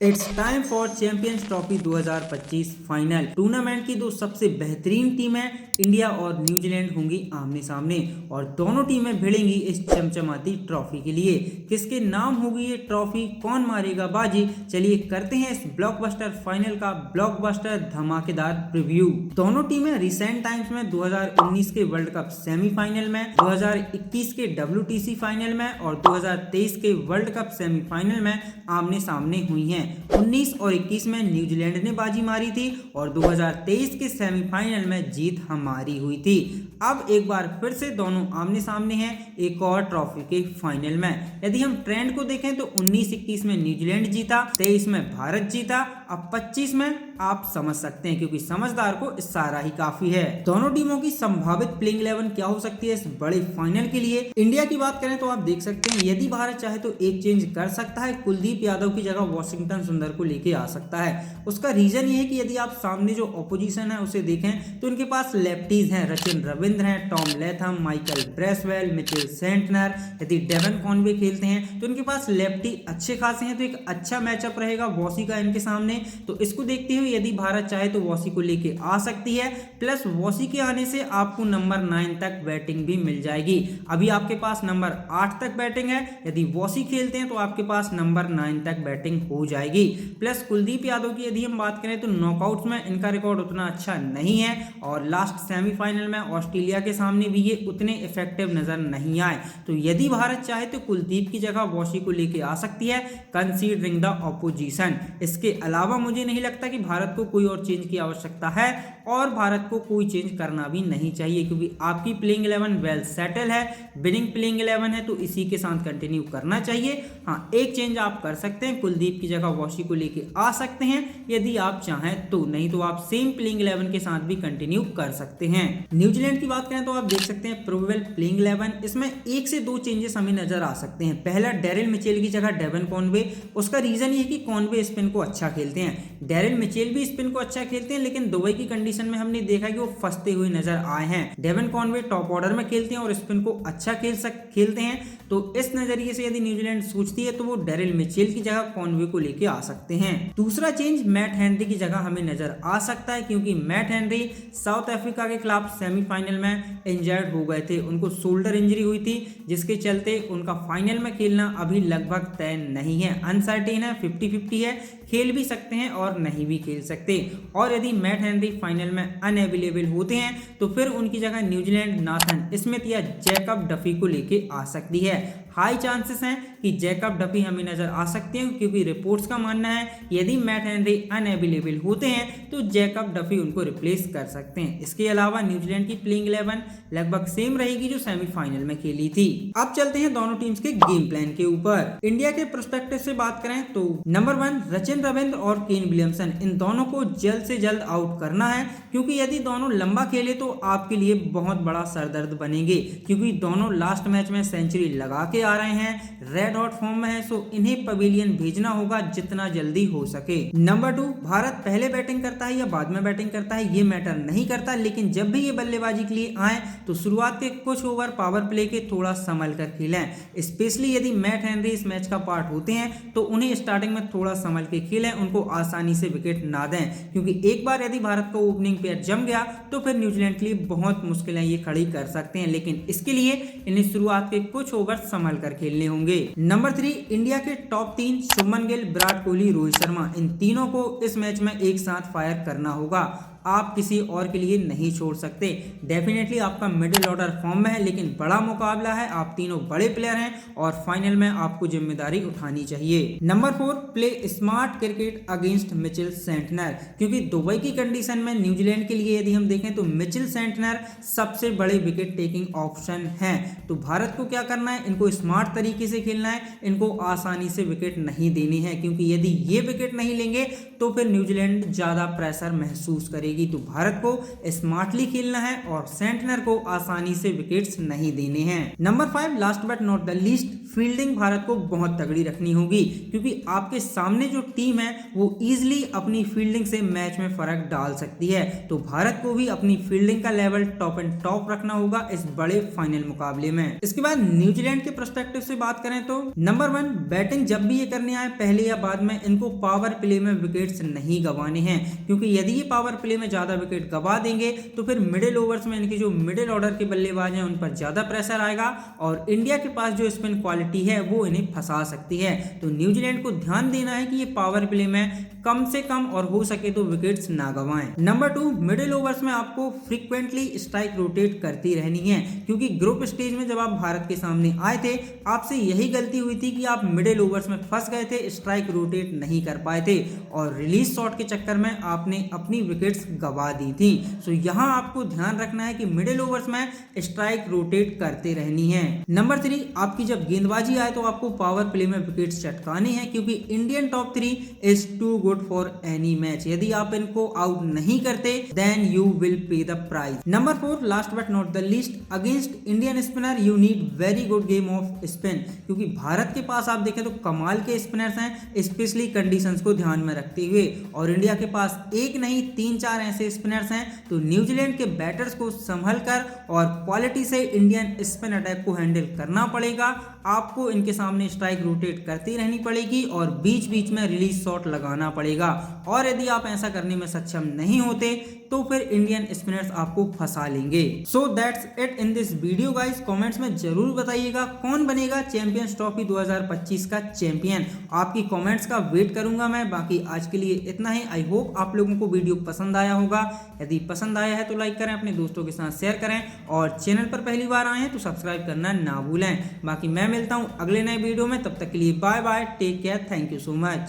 It's time for champions trophy 2025 final. Tournament की दो सबसे बेहतरीन टीमें इंडिया और न्यूजीलैंड होंगी आमने सामने और दोनों टीमें भिड़ेंगी इस चमचमाती ट्रॉफी के लिए। किसके नाम होगी ये ट्रॉफी, कौन मारेगा बाजी, चलिए करते हैं इस ब्लॉकबस्टर फाइनल का ब्लॉकबस्टर धमाकेदार प्रीव्यू। दोनों टीमें रिसेंट टाइम्स में 2019 के वर्ल्ड कप सेमीफाइनल में, 2021 के WTC फाइनल में और 2023 के वर्ल्ड कप सेमीफाइनल में आमने सामने हुई हैं। 19 और 21 में न्यूजीलैंड ने बाजी मारी थी और 2023 के सेमीफाइनल में जीत हमारी हुई थी। अब एक बार फिर से दोनों आमने सामने हैं एक और ट्रॉफी के फाइनल में। यदि हम ट्रेंड को देखें तो 19-21 में न्यूजीलैंड जीता, 23 में भारत जीता, अब 25 में आप समझ सकते हैं क्योंकि समझदार को इशारा ही काफी है। दोनों टीमों की संभावित प्लेइंग 11 क्या हो सकती है इस बड़े फाइनल के लिए। इंडिया की बात करें तो आप देख सकते हैं यदि भारत चाहे तो एक चेंज कर सकता है, कुलदीप यादव की जगह वॉशिंगटन सुंदर को लेके आ सकता है। उसका रीजन ये है कि यदि आप सामने जो ऑपोजिशन है उसे देखें तो उनके पास लेफ्टीज हैं, रचिन रविंद्र हैं, Tom Latham, Michael Bracewell, Mitchell Santner. यदि डेवन कॉनवे खेलते हैं तो उनके पास लेफ्टी अच्छे खासे हैं, तो एक अच्छा मैचअप रहेगा वॉसी का इनके सामने। तो इसको देखते हुए यदि भारत चाहे तो वॉसी को लेके आ सकती है, प्लस वॉसी के आने से आपको नंबर 9 तक बैटिंग भी मिल जाएगी। अभी आपके पास नंबर 8 तक बैटिंग है, यदि वॉसी खेलते हैं तो आपके पास नंबर 9 तक बैटिंग हो जाएगी। प्लस कुलदीप यादव की यदि हम बात करें तो नॉकआउट्स में इनका रिकॉर्ड उतना अच्छा नहीं है और लास्ट सेमीफाइनल में ऑस्ट्रेलिया के सामने भी ये उतने इफेक्टिव नजर नहीं आए। तो यदि भारत चाहे तो कुलदीप की जगह वॉसी को लेके आ सकती है, कंसीडरिंग द ऑपोजिशन। इसके अलावा मुझे नहीं लगता कि भारत को कोई और चेंज की आवश्यकता है और भारत को कोई चेंज करना भी नहीं चाहिए क्योंकि आपकी प्लेइंग 11 वेल सेटल है, विनिंग प्लेइंग 11 है, तो इसी के साथ कंटिन्यू करना चाहिए। हाँ, एक चेंज आप कर सकते हैं, कुलदीप की जगह वॉशी को लेके आ सकते हैं यदि आप चाहें तो, नहीं तो आप सेम प्लेइंग 11 के साथ भी कंटिन्यू कर सकते हैं। न्यूजीलैंड की बात करें तो आप देख सकते हैं प्रोबेबल प्लेइंग 11, इसमें 1 से 2 चेंजेस हमें नजर आ सकते हैं। पहला, डेरिल मिचेल की जगह डेवन कॉनवे। उसका रीजन ये है कि कॉनवे स्पिन को अच्छा खेलते हैं, डेरिल मिचेल भी स्पिन को अच्छा खेलते हैं, लेकिन दुबई की कंडीशन में हमने देखा कि वो फंसते हुए नजर आए हैं। डेवन कॉनवे टॉप ऑर्डर में खेलते हैं और स्पिन को अच्छा खेलते हैं, तो इस नजरिए से यदि न्यूजीलैंड सोचती है तो वो डेरिल मिचेल की जगह कॉनवे को लेके आ सकते हैं। दूसरा चेंज, मैट हेनरी की जगह हमें नजर आ सकता है क्योंकि मैट हेनरी साउथ अफ्रीका के खिलाफ सेमीफाइनल में इंजर्ड हो गए थे, उनको शोल्डर इंजरी हुई थी जिसके चलते उनका फाइनल में खेलना अभी लगभग तय नहीं है, अनसर्टेन है, 50-50 है, खेल भी सकते हैं और नहीं भी खेल सकते। और यदि मैट हेनरी फाइनल में अनअवेलेबल होते हैं तो फिर उनकी जगह न्यूजीलैंड नाथन स्मिथ या जैकब डफी को लेके आ सकती है। हाई चांसेस हैं कि जैकब डफी हमें नजर आ सकते हैं क्योंकि रिपोर्ट्स का मानना है यदि मैट हेनरी अनअवेलेबल होते हैं तो जैकब डफी उनको रिप्लेस कर सकते हैं। इसके अलावा न्यूजीलैंड की प्लेइंग 11 लगभग सेम रहेगी जो सेमीफाइनल में खेली थी। अब चलते हैं दोनों टीम्स के गेम प्लान के ऊपर। इंडिया के पर्सपेक्टिव से बात करें तो नंबर 1 रचिन रविंद्र और केन विलियमसन, इन दोनों को जल्द से जल्द आउट करना है क्योंकि यदि दोनों लंबा खेले तो आपके लिए बहुत बड़ा सरदर्द बनेंगे क्योंकि दोनों लास्ट मैच में सेंचुरी लगा के आ रहे हैं, रेड हॉट फॉर्म में है, सो इन्हें पवेलियन भेजना होगा जितना जल्दी हो सके। नंबर 2, भारत पहले बैटिंग करता है या बाद में बैटिंग करता है ये मैटर नहीं करता, लेकिन जब भी ये बल्लेबाजी के लिए आए तो शुरुआत के कुछ ओवर पावर प्ले के थोड़ा संभल कर खेलें। स्पेशली यदि मैट हेनरी इस मैच का पार्ट होते हैं तो उन्हें स्टार्टिंग में थोड़ा संभल के खेलें, उनको आसानी से विकेट ना दें क्योंकि एक बार यदि भारत का ओपनिंग पेयर जम गया तो फिर न्यूजीलैंड के लिए बहुत मुश्किलें ये खड़ी कर सकते हैं, लेकिन इसके लिए इन्हें शुरुआत के कुछ ओवर संभल कर खेलने होंगे। नंबर 3, इंडिया के टॉप 3 शुभमन गिल, विराट कोहली, रोहित शर्मा, इन तीनों को इस मैच में एक साथ फायर करना होगा, आप किसी और के लिए नहीं छोड़ सकते। डेफिनेटली आपका मिडिल ऑर्डर फॉर्म में है लेकिन बड़ा मुकाबला है, आप तीनों बड़े प्लेयर हैं और फाइनल में आपको जिम्मेदारी उठानी चाहिए। Number 4, play smart cricket against Mitchell Santner, क्योंकि दुबई की कंडीशन में न्यूजीलैंड के लिए यदि हम देखें तो मिचेल सेंटनर सबसे बड़े विकेट टेकिंग ऑप्शन है। तो भारत को क्या करना है, इनको स्मार्ट तरीके से खेलना है, इनको आसानी से विकेट नहीं देनी है क्योंकि यदि ये विकेट नहीं लेंगे तो फिर न्यूजीलैंड ज्यादा प्रेशर महसूस करेगी। तो भारत को स्मार्टली खेलना है और सेंटनर को आसानी से विकेट्स नहीं देने हैं। Number 5, last but not the least, fielding Bharat को बहुत तगड़ी रखनी होगी, क्योंकि आपके सामने जो टीम है वो इजीली अपनी फील्डिंग से मैच में फर्क डाल सकती है। तो भारत को भी अपनी फील्डिंग का लेवल टॉप एंड टॉप रखना होगा इस बड़े फाइनल मुकाबले में। इसके बाद न्यूजीलैंड के पर्सपेक्टिव से बात करें तो नंबर 1, बैटिंग जब भी ये करने आए पहले या बाद में इनको पावर प्ले में विकेट्स नहीं गंवाने हैं, क्योंकि यदि ये पावर प्ले में ज्यादा विकेट गंवा देंगे तो फिर मिडिल ओवर्स में इनके जो मिडिल ऑर्डर के बल्लेबाज हैं उन पर ज्यादा प्रेशर आएगा और इंडिया के पास जो स्पिन क्वालिटी है वो इन्हें फंसा सकती है। तो न्यूजीलैंड को ध्यान देना है कि ये पावर प्ले में कम से कम और हो सके तो विकेट्स ना गंवाएं। नंबर 2, मिडिल ओवर्स में आपको फ्रीक्वेंटली स्ट्राइक रोटेट करती रहनी है, क्योंकि ग्रुप स्टेज में जब आप भारत के सामने आए थे आपसे यही गलती हुई थी कि आप मिडिल ओवर्स में फंस गए थे, स्ट्राइक रोटेट नहीं कर पाए थे और रिलीज शॉट के चक्कर में आपने अपनी विकेट्स गंवा दी थी। सो यहाँ आपको ध्यान रखना है कि मिडिल ओवर्स में स्ट्राइक रोटेट करते रहनी है। नंबर 3, आपकी जब गेंदबाजी आए तो आपको पावर प्ले में विकेट्स चटकानी है, क्योंकि Indian top 3 is too good for any match. यदि आप इनको आउट नहीं करते then you will pay the prize. Number 4, last but not the least, against Indian spinner you need very good game of spin, क्योंकि भारत के पास आप देखें तो कमाल के स्पिनर्स हैं, स्पेशली कंडीशंस को ध्यान में रखते हुए, और इंडिया के पास एक नहीं 3-4 ऐसे स्पिनर्स हैं। तो न्यूजीलैंड के बैटर्स को संभल कर और क्वालिटी से इंडियन स्पिन अटैक को हैंडल करना पड़ेगा। आपको इनके सामने स्ट्राइक रोटेट करती रहनी पड़ेगी और बीच बीच में रिलीज शॉट लगाना पड़ेगा, और यदि आप ऐसा करने में सक्षम नहीं होते तो फिर इंडियन स्पिनर्स आपको फंसा लेंगे। So that's it in this video guys. Comments में जरूर बताइएगा कौन बनेगा चैंपियंस ट्रॉफी 2025 का चैंपियन। आपकी कमेंट्स का वेट करूंगा मैं। बाकी आज के लिए इतना ही। आई होप आप लोगों को वीडियो पसंद आया होगा। यदि पसंद आया है तो लाइक करें, अपने दोस्तों के साथ शेयर करें, और चैनल पर पहली बार आए हैं तो सब्सक्राइब करना ना भूलें। बाकी मैं मिलता हूं अगले नए वीडियो में, तब तक के लिए bye bye, take care, thank you so much.